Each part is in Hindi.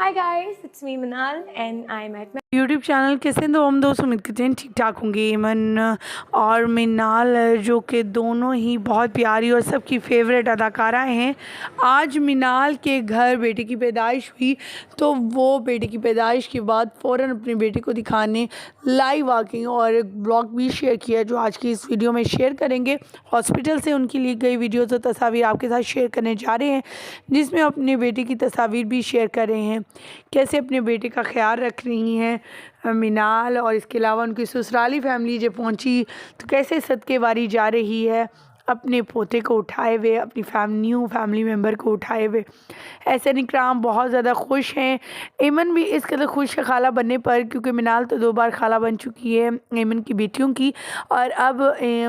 Hi guys, it's me Manal and I'm at my YouTube channel कैसे हैं तो हम दोस्त उम्मीद करते हैं ठीक ठाक होंगे। ईमन और मिनाल जो कि दोनों ही बहुत प्यारी और सबकी फेवरेट अदाकारा हैं। आज मिनाल के घर बेटे की पैदाइश हुई तो वो बेटे की पैदाइश के बाद फ़ौरन अपने बेटे को दिखाने लाइव आ गई और एक ब्लॉग भी शेयर किया जो आज की इस वीडियो में शेयर करेंगे। हॉस्पिटल से उनकी ली गई वीडियो तो तस्वीर आपके साथ शेयर करने जा रहे हैं, जिसमें अपने बेटे की तस्वीर भी शेयर कर रहे हैं, कैसे अपने बेटे का ख्याल रख रही हैं मिनाल। और इसके अलावा उनकी ससुराली फैमिली जब पहुंची तो कैसे सदके वारी जा रही है अपने पोते को उठाए हुए, अपनी न्यू फैमिली मेम्बर को उठाए हुए। एहसन इकराम बहुत ज़्यादा खुश हैं। एमन भी इस कदर खुश है खाला बनने पर, क्योंकि मिनाल तो 2 बार खाला बन चुकी है एमन की बेटियों की, और अब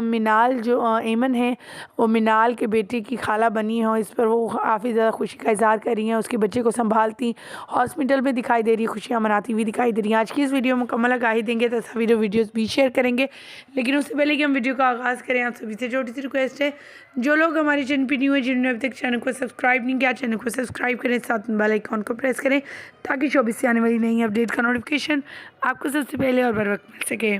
मिनाल जो एमन है वो मिनाल के बेटे की खाला बनी है और इस पर वो काफ़ी ज़्यादा खुशी का इज़हार कर रही हैं। उसके बच्चे को संभालती हॉस्पिटल में दिखाई दे रही, खुशियाँ मनाती हुई दिखाई दे रही हैं। आज की इस वीडियो मुकम्मल आगाही देंगे, तस्वीर वीडियोज़ भी शेयर करेंगे, लेकिन उससे पहले कि हम वीडियो का आगाज़ करें आप सभी से छोटी सी रिक्वेस्ट है, जो लोग हमारे चैनल पर न्यू है, जिन्होंने अभी तक चैनल को सब्सक्राइब नहीं किया, चैनल को सब्सक्राइब करें, साथ में बेल आइकॉन को प्रेस करें ताकि 24 से आने वाली नई अपडेट का नोटिफिकेशन आपको सबसे पहले और बर वक्त मिल सके।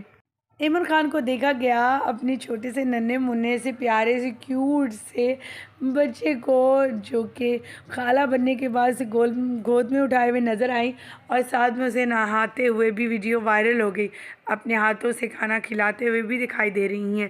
इमरान खान को देखा गया अपने छोटे से नन्हे मुन्ने से प्यारे से क्यूट से बच्चे को, जो कि खाला बनने के बाद से गोद में उठाए हुए नज़र आई और साथ में उसे नहाते हुए भी वीडियो वायरल हो गई, अपने हाथों से खाना खिलाते हुए भी दिखाई दे रही हैं।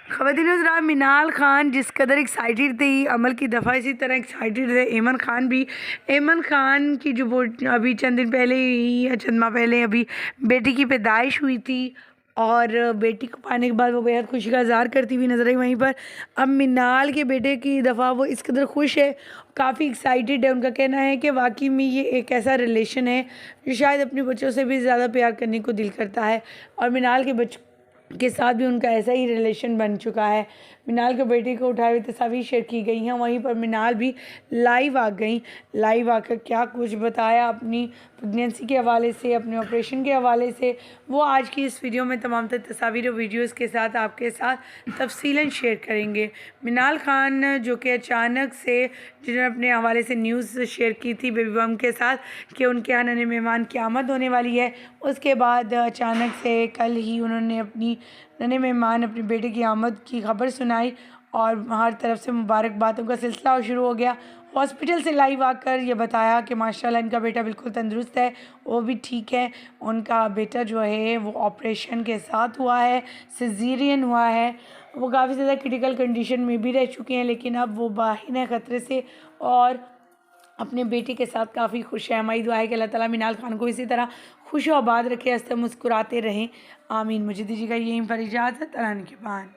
ख़वातीन हज़रात, मिनाल खान जिस कदर एक्साइटेड थी अमल की दफ़ा, इसी तरह एक्साइटेड थे एमन खान भी। एमन खान की जो अभी चंद दिन पहले ही या चंद माह पहले अभी बेटी की पैदाइश हुई थी और बेटी को पाने के बाद वो बेहद खुशी का इज़हार करती हुई नजर आई। वहीं पर अब मिनाल के बेटे की दफ़ा वो इस कदर खुश है, काफ़ी एक्साइटेड है। उनका कहना है कि वाकई में ये एक ऐसा रिलेशन है जो शायद अपने बच्चों से भी ज़्यादा प्यार करने को दिल करता है, और मिनाल के बच्चों के साथ भी उनका ऐसा ही रिलेशन बन चुका है। मिनाल के बेटे को उठाए हुए तस्वीर शेयर की गई हैं। वहीं पर मिनाल भी लाइव आ गई, लाइव आकर क्या कुछ बताया अपनी प्रेगनेंसी के हवाले से, अपने ऑपरेशन के हवाले से, वो आज की इस वीडियो में तमाम तर तस्वीर और वीडियोज़ के साथ आपके साथ तफसीलन शेयर करेंगे। मिनाल खान जो कि अचानक से, जिन्होंने अपने हवाले से न्यूज़ शेयर की थी बेबी बम के साथ कि उनके यहाँ नन्हे मेहमान की आमद होने वाली है, उसके बाद अचानक से कल ही उन्होंने अपनी नन्हे मेहमान अपने बेटे की आमद की खबर सुनाई और हर तरफ से मुबारकबादों का सिलसिला शुरू हो गया। हॉस्पिटल से लाइव आकर ये बताया कि माशाल्लाह इनका बेटा बिल्कुल तंदुरुस्त है, वो भी ठीक है। उनका बेटा जो है वो ऑपरेशन के साथ हुआ है, सिजेरियन हुआ है, वो काफ़ी ज़्यादा क्रिटिकल कंडीशन में भी रह चुके हैं, लेकिन अब वो बाहिन है ख़तरे से और अपने बेटे के साथ काफ़ी खुश है। हमारी दुआ है कि अल्लाह ताला मिनाल खान को इसी तरह खुश और आबाद रखे, हंसते मुस्कुराते रहें, आमीन। मुझे दीजिएगा यहीं पर इजाज़त, अल्लाह के बाद।